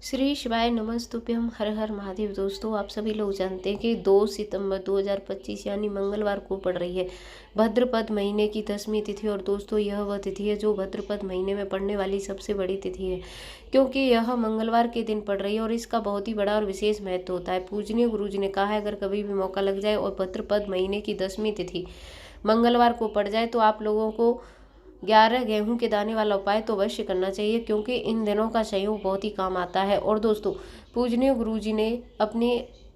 श्री शिवाय नमस्तुभ्यम। हर हर महादेव। दोस्तों, आप सभी लोग जानते हैं कि 2 सितंबर 2025 यानी मंगलवार को पड़ रही है भाद्रपद महीने की 10वीं तिथि। और दोस्तों, यह वह तिथि है जो भाद्रपद महीने में पड़ने वाली सबसे बड़ी तिथि है, क्योंकि यह मंगलवार के दिन पड़ रही है और इसका बहुत ही बड़ा और विशेष महत्व होता है। पूजनीय गुरु जी ने कहा है, अगर कभी भी मौका लग जाए और भाद्रपद महीने की 10वीं तिथि मंगलवार को पड़ जाए तो आप लोगों को 11 गेहूं के दाने वाला उपाय तो अवश्य करना चाहिए, क्योंकि इन दिनों का संयोग बहुत ही काम आता है। और दोस्तों, पूजनीय गुरुजी ने अपने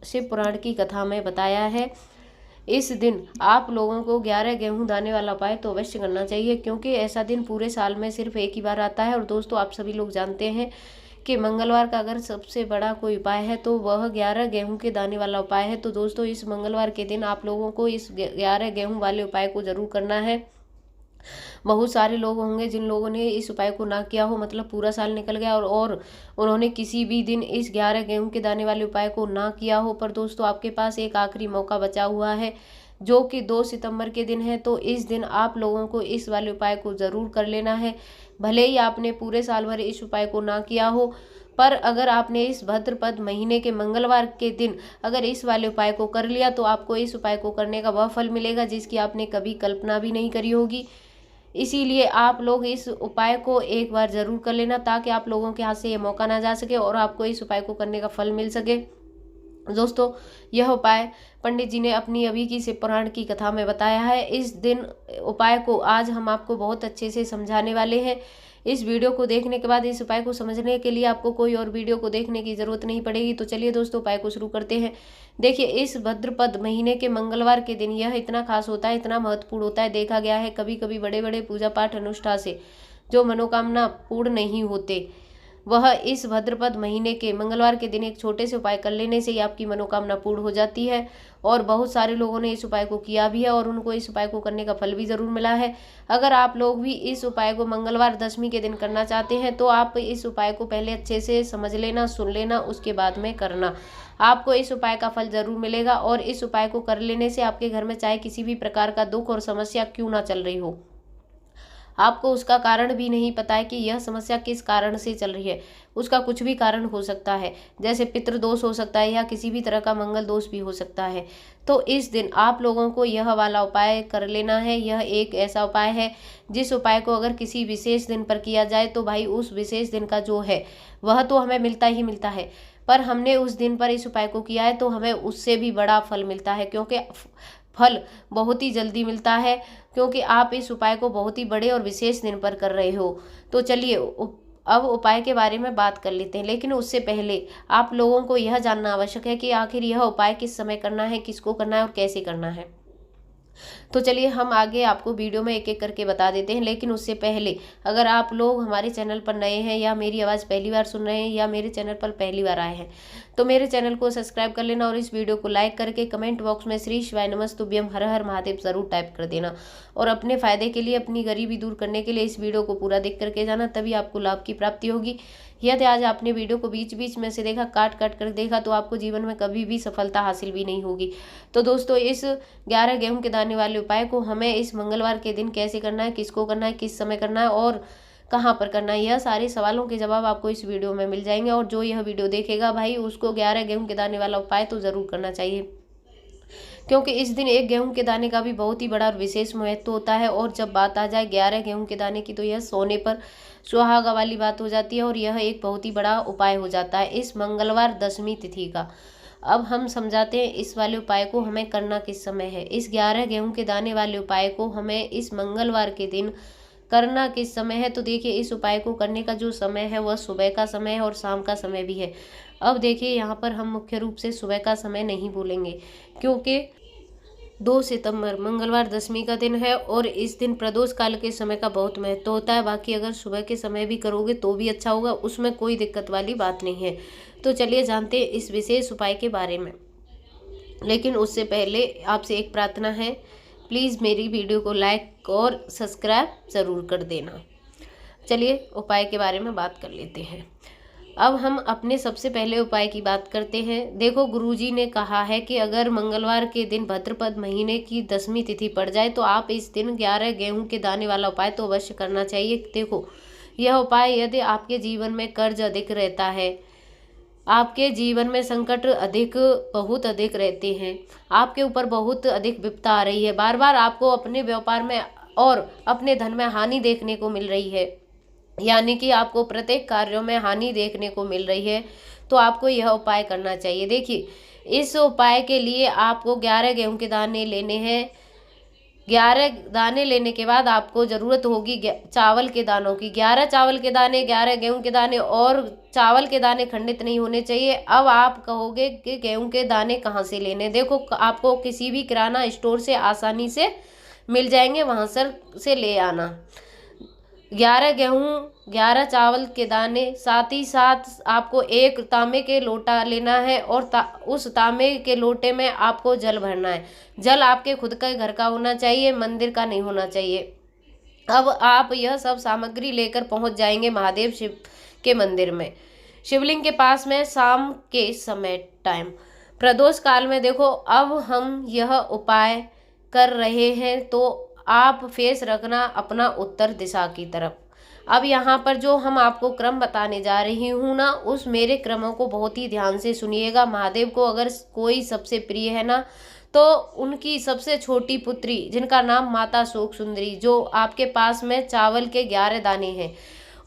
शिव पुराण की कथा में बताया है, इस दिन आप लोगों को 11 गेहूं दाने वाला उपाय तो अवश्य करना चाहिए, क्योंकि ऐसा दिन पूरे साल में सिर्फ एक ही बार आता है। और दोस्तों, आप सभी लोग जानते हैं कि मंगलवार का अगर सबसे बड़ा कोई उपाय है तो वह 11 गेहूं के दाने वाला उपाय है। तो दोस्तों, इस मंगलवार के दिन आप लोगों को इस 11 गेहूं वाले उपाय को जरूर करना है। बहुत सारे लोग होंगे जिन लोगों ने इस उपाय को ना किया हो, मतलब पूरा साल निकल गया और उन्होंने किसी भी दिन इस 11 गेहूं के दाने वाले उपाय को ना किया हो। पर दोस्तों, आपके पास एक आखिरी मौका बचा हुआ है, जो कि 2 सितंबर के दिन है। तो इस दिन आप लोगों को इस वाले उपाय को जरूर कर लेना है। भले ही आपने पूरे साल भर इस उपाय को ना किया हो, पर अगर आपने इस भाद्रपद महीने के मंगलवार के दिन अगर इस वाले उपाय को कर लिया तो आपको इस उपाय को करने का वह फल मिलेगा जिसकी आपने कभी कल्पना भी नहीं करी होगी। इसीलिए आप लोग इस उपाय को एक बार जरूर कर लेना, ताकि आप लोगों के हाथ से ये मौका ना जा सके और आपको इस उपाय को करने का फल मिल सके। दोस्तों, यह उपाय पंडित जी ने अपनी अभी की शिव पुराण की कथा में बताया है। इस दिन उपाय को आज हम आपको बहुत अच्छे से समझाने वाले हैं। इस वीडियो को देखने के बाद इस उपाय को समझने के लिए आपको कोई और वीडियो को देखने की जरूरत नहीं पड़ेगी। तो चलिए दोस्तों, उपाय को शुरू करते हैं। देखिए, इस भाद्रपद महीने के मंगलवार के दिन यह इतना खास होता है, इतना महत्वपूर्ण होता है। देखा गया है कभी कभी बड़े बड़े पूजा पाठ अनुष्ठान से जो मनोकामना पूर्ण नहीं होते, वह इस भाद्रपद महीने के मंगलवार के दिन एक छोटे से उपाय कर लेने से ही आपकी मनोकामना पूर्ण हो जाती है। और बहुत सारे लोगों ने इस उपाय को किया भी है और उनको इस उपाय को करने का फल भी जरूर मिला है। अगर आप लोग भी इस उपाय को मंगलवार 10वीं के दिन करना चाहते हैं तो आप इस उपाय को पहले अच्छे से समझ लेना, सुन लेना, उसके बाद में करना। आपको इस उपाय का फल जरूर मिलेगा। और इस उपाय को कर लेने से आपके घर में चाहे किसी भी प्रकार का दुख और समस्या क्यों ना चल रही हो, आपको उसका कारण भी नहीं पता है कि यह समस्या किस कारण से चल रही है, उसका कुछ भी कारण हो सकता है, जैसे पितृदोष हो सकता है या किसी भी तरह का मंगल दोष भी हो सकता है। तो इस दिन आप लोगों को यह वाला उपाय कर लेना है। यह एक ऐसा उपाय है जिस उपाय को अगर किसी विशेष दिन पर किया जाए तो भाई उस विशेष दिन का जो है वह तो हमें मिलता ही मिलता है, पर हमने उस दिन पर इस उपाय को किया है तो हमें उससे भी बड़ा फल मिलता है, क्योंकि फल बहुत ही जल्दी मिलता है, क्योंकि आप इस उपाय को बहुत ही बड़े और विशेष दिन पर कर रहे हो। तो चलिए अब उपाय के बारे में बात कर लेते हैं, लेकिन उससे पहले आप लोगों को यह जानना आवश्यक है कि आखिर यह उपाय किस समय करना है, किसको करना है और कैसे करना है। तो चलिए हम आगे आपको वीडियो में एक एक करके बता देते हैं। लेकिन उससे पहले अगर आप लोग हमारे चैनल पर नए हैं या मेरी आवाज़ पहली बार सुन रहे हैं या मेरे चैनल पर पहली बार आए हैं तो मेरे चैनल को सब्सक्राइब कर लेना और इस वीडियो को लाइक करके कमेंट बॉक्स में श्री शिवाय नमस्तुभ्यम हर हर महादेव जरूर टाइप कर देना। और अपने फायदे के लिए, अपनी गरीबी दूर करने के लिए इस वीडियो को पूरा देख करके जाना, तभी आपको लाभ की प्राप्ति होगी। यदि आज आपने वीडियो को बीच बीच में से देखा, काट काट कर देखा, तो आपको जीवन में कभी भी सफलता हासिल भी नहीं होगी। तो दोस्तों, इस 11 गेहूं के दाने वाले उपाय को हमें इस मंगलवार के दिन कैसे करना है, किसको करना है, किस समय करना है और कहाँ पर करना है, यह सारे सवालों के जवाब आपको इस वीडियो में मिल जाएंगे। और जो यह वीडियो देखेगा भाई, उसको 11 गेहूं के दाने वाला उपाय तो जरूर करना चाहिए, क्योंकि इस दिन एक गेहूं के दाने का भी बहुत ही बड़ा और विशेष महत्व होता है। और जब बात आ जाए 11 गेहूं के दाने की तो यह सोने पर सुहागा वाली बात हो जाती है और यह एक बहुत ही बड़ा उपाय हो जाता है इस मंगलवार 10वीं तिथि का। अब हम समझाते हैं इस वाले उपाय को हमें करना किस समय है। इस 11 गेहूं के दाने वाले उपाय को हमें इस मंगलवार के दिन करना किस समय है। तो देखिए, इस उपाय को करने का जो समय है वह सुबह का समय है और शाम का समय भी है। अब देखिए, यहाँ पर हम मुख्य रूप से सुबह का समय नहीं बोलेंगे, क्योंकि 2 सितंबर मंगलवार 10वीं का दिन है और इस दिन प्रदोष काल के समय का बहुत महत्व होता है। बाकी अगर सुबह के समय भी करोगे तो भी अच्छा होगा, उसमें कोई दिक्कत वाली बात नहीं है। तो चलिए जानते हैं इस विशेष उपाय के बारे में। लेकिन उससे पहले आपसे एक प्रार्थना है, प्लीज़ मेरी वीडियो को लाइक और सब्सक्राइब ज़रूर कर देना। चलिए उपाय के बारे में बात कर लेते हैं। अब हम अपने सबसे पहले उपाय की बात करते हैं। देखो, गुरुजी ने कहा है कि अगर मंगलवार के दिन भाद्रपद महीने की 10वीं तिथि पड़ जाए तो आप इस दिन 11 गेहूं के दाने वाला उपाय तो अवश्य करना चाहिए। देखो, यह उपाय यदि आपके जीवन में कर्ज अधिक रहता है, आपके जीवन में संकट बहुत अधिक रहते हैं। आपके ऊपर बहुत अधिक विपदा आ रही है। बार बार आपको अपने व्यापार में और अपने धन में हानि देखने को मिल रही है, यानी कि आपको प्रत्येक कार्यों में हानि देखने को मिल रही है। तो आपको यह उपाय करना चाहिए। देखिए, इस उपाय के लिए आपको 11 गेहूं के दाने लेने हैं। 11 दाने लेने के बाद आपको ज़रूरत होगी चावल के दानों की। 11 चावल के दाने, 11 गेहूं के दाने, और चावल के दाने खंडित नहीं होने चाहिए। अब आप कहोगे कि गेहूं के दाने कहाँ से लेने? देखो, आपको किसी भी किराना स्टोर से आसानी से मिल जाएंगे, वहाँ से ले आना। 11 गेहूं, 11 चावल के दाने, साथ ही साथ आपको एक तांबे के लोटा लेना है और उस तांबे के लोटे में आपको जल भरना है। जल आपके खुद के घर का होना चाहिए, मंदिर का नहीं होना चाहिए। अब आप यह सब सामग्री लेकर पहुंच जाएंगे महादेव शिव के मंदिर में, शिवलिंग के पास में, शाम के समय टाइम, प्रदोष काल में। देखो, अब हम यह उपाय कर रहे हैं तो आप फेस रखना अपना उत्तर दिशा की तरफ। अब यहाँ पर जो हम आपको क्रम बताने जा रही हूँ ना, उस मेरे क्रमों को बहुत ही ध्यान से सुनिएगा। महादेव को अगर कोई सबसे प्रिय है ना, तो उनकी सबसे छोटी पुत्री, जिनका नाम माता शोक सुंदरी, जो आपके पास में चावल के 11 दाने हैं,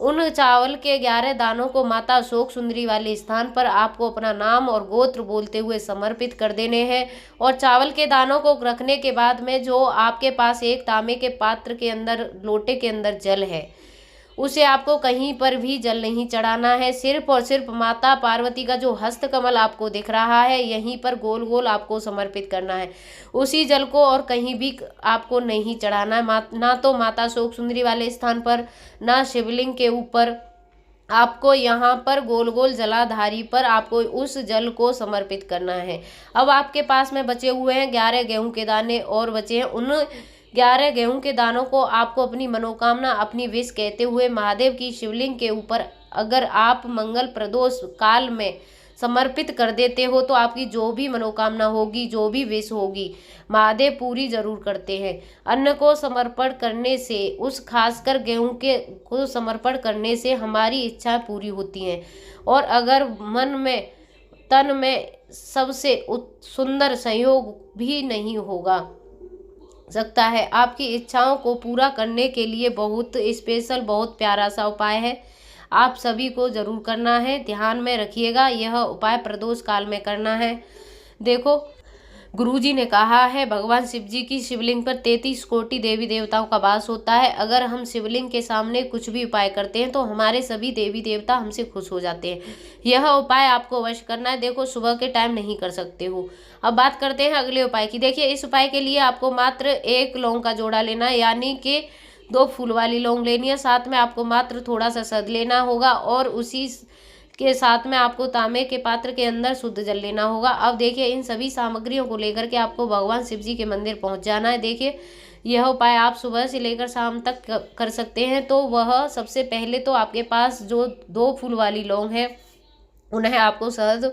उन चावल के 11 दानों को माता शोक सुंदरी वाले स्थान पर आपको अपना नाम और गोत्र बोलते हुए समर्पित कर देने हैं। और चावल के दानों को रखने के बाद में जो आपके पास एक तांबे के पात्र के अंदर, लोटे के अंदर जल है, उसे आपको कहीं पर भी जल नहीं चढ़ाना है। सिर्फ और सिर्फ माता पार्वती का जो हस्त कमल आपको दिख रहा है, यहीं पर गोल गोल आपको समर्पित करना है। उसी जल को और कहीं भी आपको नहीं चढ़ाना है, ना तो माता शोक सुंदरी वाले स्थान पर, ना शिवलिंग के ऊपर। आपको यहाँ पर गोल गोल जलाधारी पर आपको उस जल को समर्पित करना है। अब आपके पास में बचे हुए हैं 11 गेहूं के दाने और बचे हैं। उन 11 गेहूं के दानों को आपको अपनी मनोकामना, अपनी विश कहते हुए महादेव की शिवलिंग के ऊपर अगर आप मंगल प्रदोष काल में समर्पित कर देते हो तो आपकी जो भी मनोकामना होगी, जो भी विश होगी, महादेव पूरी जरूर करते हैं। अन्न को समर्पण करने से, उस खासकर गेहूं के को समर्पण करने से हमारी इच्छाएं पूरी होती हैं। और अगर मन में, तन में सबसे सुंदर संयोग भी नहीं होगा सकता है। आपकी इच्छाओं को पूरा करने के लिए बहुत स्पेशल, बहुत प्यारा सा उपाय है। आप सभी को जरूर करना है। ध्यान में रखिएगा, यह उपाय प्रदोष काल में करना है। देखो, गुरुजी ने कहा है, भगवान शिव जी की शिवलिंग पर 33 कोटि देवी देवताओं का वास होता है। अगर हम शिवलिंग के सामने कुछ भी उपाय करते हैं तो हमारे सभी देवी देवता हमसे खुश हो जाते हैं। यह उपाय आपको अवश्य करना है। देखो, सुबह के टाइम नहीं कर सकते हो। अब बात करते हैं अगले उपाय की। देखिए, इस उपाय के लिए आपको मात्र 1 लौंग का जोड़ा लेना है, यानी कि 2 फूल वाली लौंग लेनी है। साथ में आपको मात्र थोड़ा सा शहद लेना होगा और उसी के साथ में आपको तांबे के पात्र के अंदर शुद्ध जल लेना होगा। अब देखिए, इन सभी सामग्रियों को लेकर के आपको भगवान शिव जी के मंदिर पहुंच जाना है। देखिए, यह उपाय आप सुबह से लेकर शाम तक कर सकते हैं। तो वह सबसे पहले तो आपके पास जो 2 फूल वाली लौंग है, उन्हें आपको शहद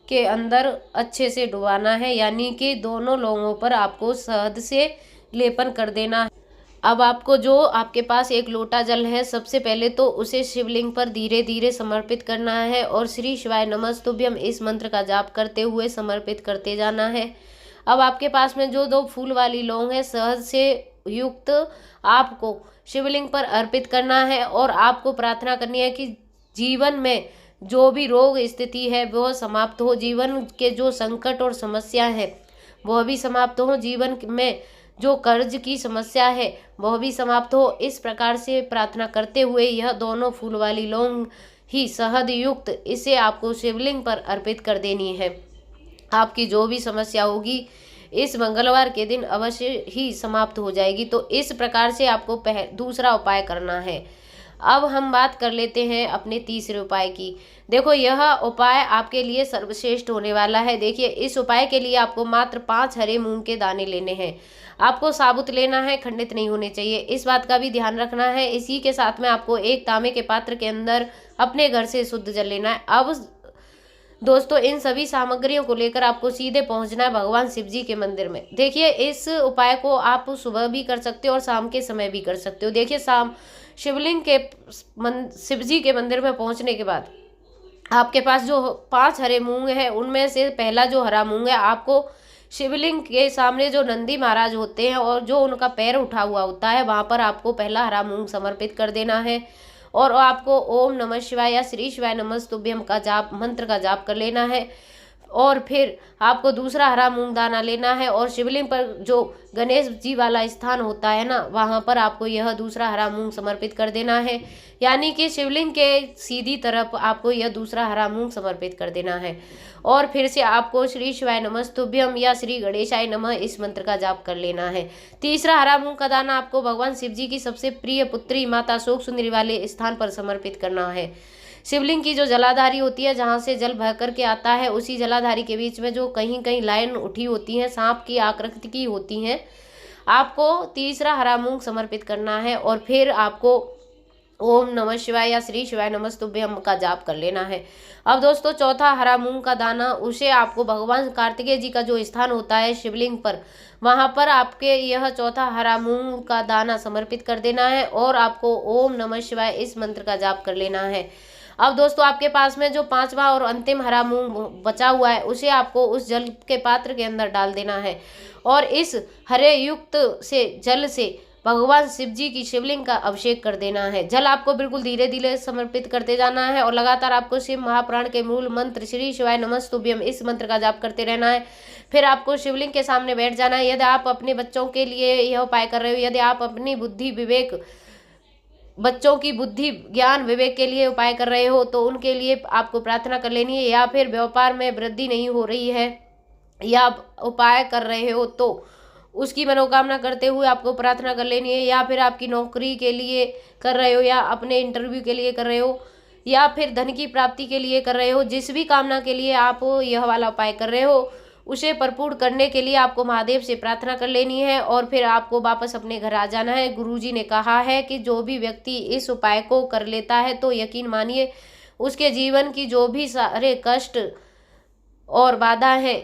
के अंदर अच्छे से डुबाना है, यानी कि दोनों लौंगों पर आपको शहद से लेपन कर देना है। अब आपको जो आपके पास 1 लोटा जल है, सबसे पहले तो उसे शिवलिंग पर धीरे धीरे समर्पित करना है और श्री शिवाय नमस्तुभ्यम इस मंत्र का जाप करते हुए समर्पित करते जाना है। अब आपके पास में जो 2 फूल वाली लौंग है, शहद से युक्त, आपको शिवलिंग पर अर्पित करना है और आपको प्रार्थना करनी है कि जीवन में जो भी रोग स्थिति है वह समाप्त हो, जीवन के जो संकट और समस्या है वह भी समाप्त हो, जीवन में जो कर्ज की समस्या है वह भी समाप्त हो। इस प्रकार से प्रार्थना करते हुए यह दोनों फूल वाली लौंग ही शहद युक्त इसे आपको शिवलिंग पर अर्पित कर देनी है। आपकी जो भी समस्या होगी इस मंगलवार के दिन अवश्य ही समाप्त हो जाएगी। तो इस प्रकार से आपको दूसरा उपाय करना है। अब हम बात कर लेते हैं अपने तीसरे उपाय की। देखो, यह उपाय आपके लिए सर्वश्रेष्ठ होने वाला है। देखिए, इस उपाय के लिए आपको मात्र 5 हरे मूंग के दाने लेने हैं। आपको साबुत लेना है, खंडित नहीं होने चाहिए, इस बात का भी ध्यान रखना है। इसी के साथ में आपको 1 तांबे के पात्र के अंदर अपने घर से शुद्ध जल लेना है। अब दोस्तों, इन सभी सामग्रियों को लेकर आपको सीधे पहुंचना है भगवान शिव जी के मंदिर में। देखिए, इस उपाय को आप सुबह भी कर सकते हो और शाम के समय भी कर सकते हो। देखिए, शाम शिवलिंग के शिव जी के मंदिर में पहुंचने के बाद आपके पास जो 5 हरे मूंग है उनमें से पहला जो हरा मूंग है आपको शिवलिंग के सामने जो नंदी महाराज होते हैं और जो उनका पैर उठा हुआ होता है वहां पर आपको पहला हरा मूंग समर्पित कर देना है। और आपको ओम नमः शिवाय या श्री शिवाय नमस्तुभ्यम का जाप मंत्र का जाप कर लेना है। और फिर आपको दूसरा हरा मूंग दाना लेना है और शिवलिंग पर जो गणेश जी वाला स्थान होता है ना वहाँ पर आपको यह दूसरा हरा मूंग समर्पित कर देना है। यानी कि शिवलिंग के सीधी तरफ आपको यह दूसरा हरा मूंग समर्पित कर देना है। और फिर से आपको श्री शिवाय नमस्तुभ्यम या श्री गणेशाय नमः इस मंत्र का जाप कर लेना है। तीसरा हरा मूंग का दाना आपको भगवान शिव जी की सबसे प्रिय पुत्री माता शोक सुंदरी वाले स्थान पर समर्पित करना है। शिवलिंग की जो जलाधारी होती है जहाँ से जल बह करके आता है उसी जलाधारी के बीच में जो कहीं कहीं लाइन उठी होती है सांप की आकृति की होती हैं आपको तीसरा हरा मूंग समर्पित करना है। और फिर आपको ओम नमः शिवाय या श्री शिवाय नमस्तुभ्यम का जाप कर लेना है। अब दोस्तों चौथा हरा मूंग का दाना उसे आपको भगवान कार्तिकेय जी का जो स्थान होता है शिवलिंग पर वहां पर आपके यह चौथा हरा मूंग का दाना समर्पित कर देना है और आपको ओम नमः शिवाय इस मंत्र का जाप कर लेना है। अब दोस्तों आपके पास में जो 5वां और अंतिम हरा मूंग बचा हुआ है उसे आपको उस जल के पात्र के अंदर डाल देना है और इस हरे युक्त से जल से भगवान शिव जी की शिवलिंग का अभिषेक कर देना है। जल आपको बिल्कुल धीरे धीरे समर्पित करते जाना है और लगातार आपको शिव महापुराण के मूल मंत्र श्री शिवाय नमस्तुभ्यम इस मंत्र का जाप करते रहना है। फिर आपको शिवलिंग के सामने बैठ जाना है। यदि आप अपने बच्चों के लिए यह उपाय कर रहे हो, यदि आप अपनी बुद्धि विवेक बच्चों की बुद्धि ज्ञान विवेक के लिए उपाय कर रहे हो तो उनके लिए आपको प्रार्थना कर लेनी है। या फिर व्यापार में वृद्धि नहीं हो रही है या उपाय कर रहे हो तो उसकी मनोकामना करते हुए आपको प्रार्थना कर लेनी है। या फिर आपकी नौकरी के लिए कर रहे हो या अपने इंटरव्यू के लिए कर रहे हो या फिर धन की प्राप्ति के लिए कर रहे हो, जिस भी कामना के लिए आप यह वाला उपाय कर रहे हो उसे भरपूर करने के लिए आपको महादेव से प्रार्थना कर लेनी है और फिर आपको वापस अपने घर आ जाना है। गुरुजी ने कहा है कि जो भी व्यक्ति इस उपाय को कर लेता है तो यकीन मानिए उसके जीवन की जो भी सारे कष्ट और बाधा है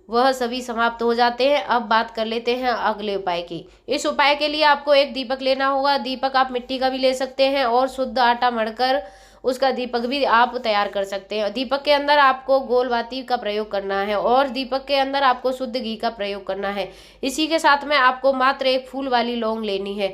वह सभी समाप्त हो जाते हैं। अब बात कर लेते हैं अगले उपाय की। इस उपाय के लिए आपको एक दीपक लेना होगा। दीपक आप मिट्टी का भी ले सकते हैं और शुद्ध आटा मढ़कर उसका दीपक भी आप तैयार कर सकते हैं। दीपक के अंदर आपको गोल बाती का प्रयोग करना है और दीपक के अंदर आपको शुद्ध घी का प्रयोग करना है। इसी के साथ में आपको मात्र एक फूल वाली लौंग लेनी है।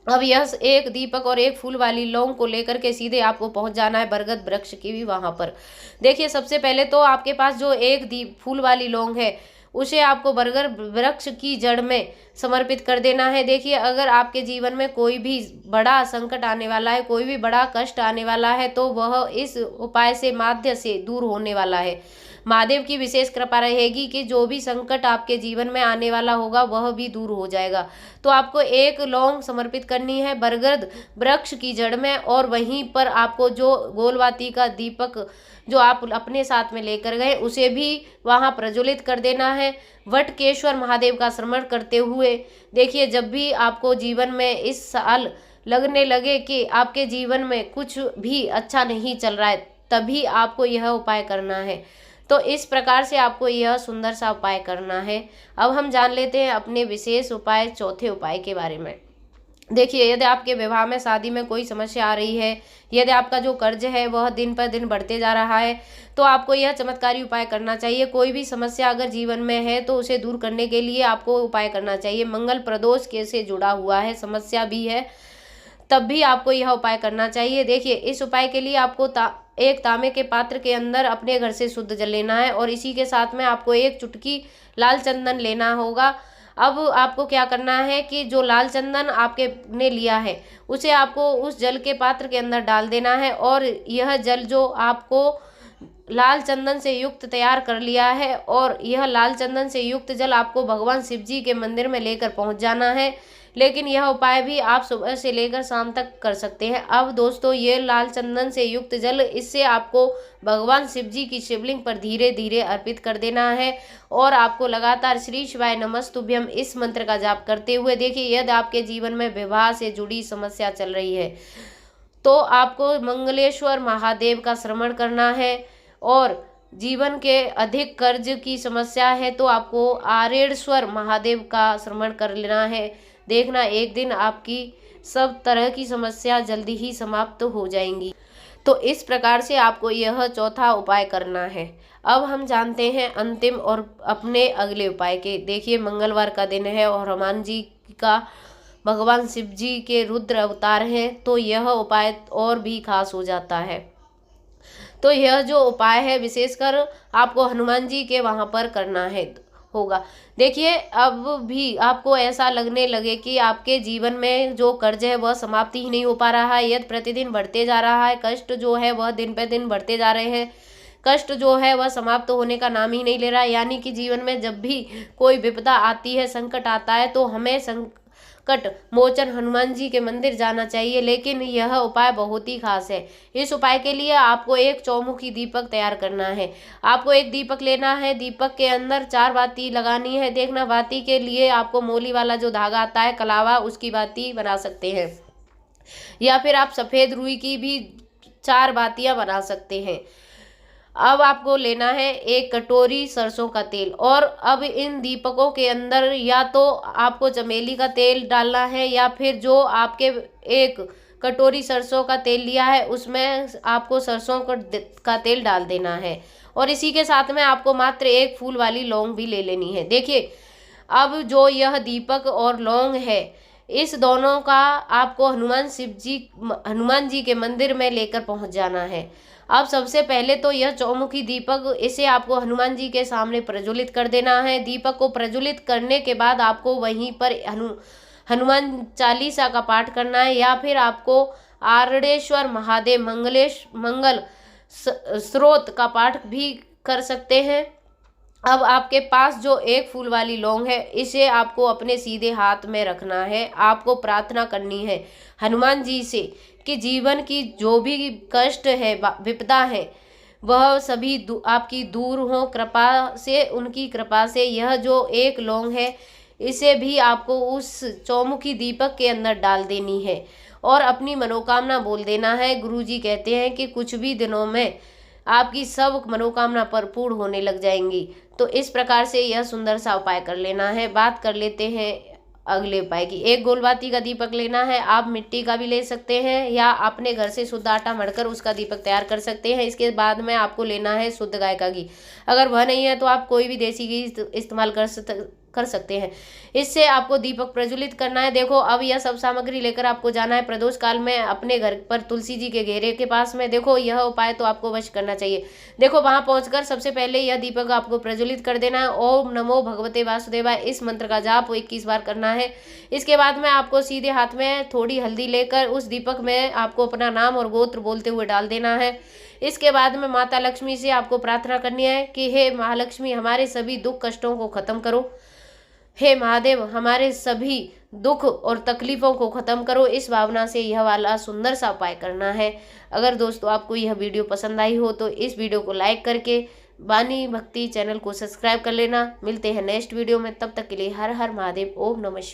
अब यह एक दीपक और एक फूल वाली लौंग को लेकर के सीधे आपको पहुंच जाना है बरगद वृक्ष की भी वहां पर। देखिए सबसे पहले तो आपके पास जो एक फूल वाली लौंग है उसे आपको बरगद वृक्ष की जड़ में समर्पित कर देना है। देखिए अगर आपके जीवन में कोई भी बड़ा संकट आने वाला है, कोई भी बड़ा कष्ट आने वाला है तो वह इस उपाय से माध्य से दूर होने वाला है। महादेव की विशेष कृपा रहेगी कि जो भी संकट आपके जीवन में आने वाला होगा वह भी दूर हो जाएगा। तो आपको एक लौंग समर्पित करनी है बरगद वृक्ष की जड़ में और वहीं पर आपको जो गोलवाती का दीपक जो आप अपने साथ में लेकर गए उसे भी वहां प्रज्वलित कर देना है। वटकेश्वर महादेव का स्मरण करते हुए देखिए जब भी आपको जीवन में इस साल लगने लगे कि आपके जीवन में कुछ भी अच्छा नहीं चल रहा है तभी आपको यह उपाय करना है। तो इस प्रकार से आपको यह सुंदर सा उपाय करना है। अब हम जान लेते हैं अपने विशेष उपाय चौथे उपाय के बारे में। देखिए यदि आपके विवाह में शादी में कोई समस्या आ रही है, यदि आपका जो कर्ज है वह दिन पर दिन बढ़ते जा रहा है तो आपको यह चमत्कारी उपाय करना चाहिए। कोई भी समस्या अगर जीवन में है तो उसे दूर करने के लिए आपको उपाय करना चाहिए। मंगल प्रदोष के से जुड़ा हुआ है, समस्या भी है तब भी आपको यह उपाय करना चाहिए। देखिए इस उपाय के लिए आपको एक तांबे के पात्र के अंदर अपने घर से शुद्ध जल लेना है और इसी के साथ में आपको एक चुटकी लाल चंदन लेना होगा। अब आपको क्या करना है कि जो लाल चंदन आपके ने लिया है उसे आपको उस जल के पात्र के अंदर डाल देना है और यह जल जो आपको लाल चंदन से युक्त तैयार कर लिया है और यह लाल चंदन से युक्त जल आपको भगवान शिव जी के मंदिर में लेकर पहुंच जाना है। लेकिन यह उपाय भी आप सुबह से लेकर शाम तक कर सकते हैं। अब दोस्तों ये लाल चंदन से युक्त जल इससे आपको भगवान शिव जी की शिवलिंग पर धीरे धीरे अर्पित कर देना है और आपको लगातार श्री शिवाय नमस्तुभ्यम इस मंत्र का जाप करते हुए देखिए यदि आपके जीवन में विवाह से जुड़ी समस्या चल रही है तो आपको मंगलेश्वर महादेव का स्मरण करना है और जीवन के अधिक कर्ज की समस्या है तो आपको आरेश्वर महादेव का स्मरण कर लेना है। देखना एक दिन आपकी सब तरह की समस्या जल्दी ही समाप्त हो जाएंगी। तो इस प्रकार से आपको यह चौथा उपाय करना है। अब हम जानते हैं अंतिम और अपने अगले उपाय के। देखिए, मंगलवार का दिन है और हनुमान जी का भगवान शिव जी के रुद्र अवतार हैं, तो यह उपाय और भी खास हो जाता है। तो यह जो उपाय है विशेषकर आपको हनुमान जी के वहाँ पर करना है होगा। देखिए, अब भी आपको ऐसा लगने लगे कि आपके जीवन में जो कर्ज है वह समाप्ति ही नहीं हो पा रहा है, यदि प्रतिदिन बढ़ते जा रहा है, कष्ट जो है वह दिन पे दिन बढ़ते जा रहे हैं, कष्ट जो है वह समाप्त होने का नाम ही नहीं ले रहा है। यानी कि जीवन में जब भी कोई विपदा आती है, संकट आता है, तो हमें संकट मोचन हनुमान जी के मंदिर जाना चाहिए। लेकिन यह उपाय बहुत ही खास है। इस उपाय के लिए आपको एक चौमुखी दीपक तैयार करना है। आपको एक दीपक लेना है, दीपक के अंदर 4 बाती लगानी है। देखना, बाती के लिए आपको मोली वाला जो धागा आता है कलावा, उसकी बाती बना सकते हैं, या फिर आप सफ़ेद रुई की भी 4 बातियां बना सकते हैं। अब आपको लेना है एक कटोरी सरसों का तेल, और अब इन दीपकों के अंदर या तो आपको चमेली का तेल डालना है, या फिर जो आपके एक कटोरी सरसों का तेल लिया है उसमें आपको सरसों का तेल डाल देना है। और इसी के साथ में आपको मात्र एक फूल वाली लौंग भी ले लेनी है। देखिए, अब जो यह दीपक और लौंग है, इस दोनों का आपको हनुमान जी के मंदिर में लेकर पहुंच जाना है। अब सबसे पहले तो यह चौमुखी दीपक, इसे आपको हनुमान जी के सामने प्रज्वलित कर देना है। दीपक को प्रज्वलित करने के बाद आपको वहीं पर हनुमान चालीसा का पाठ करना है, या फिर आपको आरणेश्वर महादेव मंगल स्रोत का पाठ भी कर सकते हैं। अब आपके पास जो एक फूल वाली लौंग है, इसे आपको अपने सीधे हाथ में रखना है। आपको प्रार्थना करनी है हनुमान जी से कि जीवन की जो भी कष्ट है, विपदा है, वह सभी आपकी दूर हो कृपा से, उनकी कृपा से। यह जो एक लौंग है, इसे भी आपको उस चौमुखी दीपक के अंदर डाल देनी है और अपनी मनोकामना बोल देना है। गुरुजी कहते हैं कि कुछ भी दिनों में आपकी सब मनोकामना पूर्ण होने लग जाएंगी। तो इस प्रकार से यह सुंदर सा उपाय कर लेना है। बात कर लेते हैं अगले उपाय की। एक गोलबाती का दीपक लेना है। आप मिट्टी का भी ले सकते हैं, या अपने घर से शुद्ध आटा मढ़कर उसका दीपक तैयार कर सकते हैं। इसके बाद में आपको लेना है शुद्ध गाय का घी। अगर वह नहीं है तो आप कोई भी देसी घी इस्तेमाल कर सकते हैं। इससे आपको दीपक प्रज्वलित करना है। देखो, अब यह सब सामग्री लेकर आपको जाना है प्रदोष काल में अपने घर पर तुलसी जी के घेरे के पास में। देखो, यह उपाय तो आपको अवश्य करना चाहिए। देखो, वहां पहुंचकर सबसे पहले यह दीपक आपको प्रज्वलित कर देना है। ओम नमो भगवते वासुदेवाय, इस मंत्र का जाप 21 बार करना है। इसके बाद में आपको सीधे हाथ में थोड़ी हल्दी लेकर उस दीपक में आपको अपना नाम और गोत्र बोलते हुए डाल देना है। इसके बाद में माता लक्ष्मी से आपको प्रार्थना करनी है कि हे महालक्ष्मी, हमारे सभी दुख कष्टों को खत्म करो। हे महादेव, हमारे सभी दुख और तकलीफों को खत्म करो। इस भावना से यह वाला सुंदर सा उपाय करना है। अगर दोस्तों आपको यह वीडियो पसंद आई हो तो इस वीडियो को लाइक करके वाणी भक्ति चैनल को सब्सक्राइब कर लेना। मिलते हैं नेक्स्ट वीडियो में, तब तक के लिए हर हर महादेव। ओम नमः शिवाय।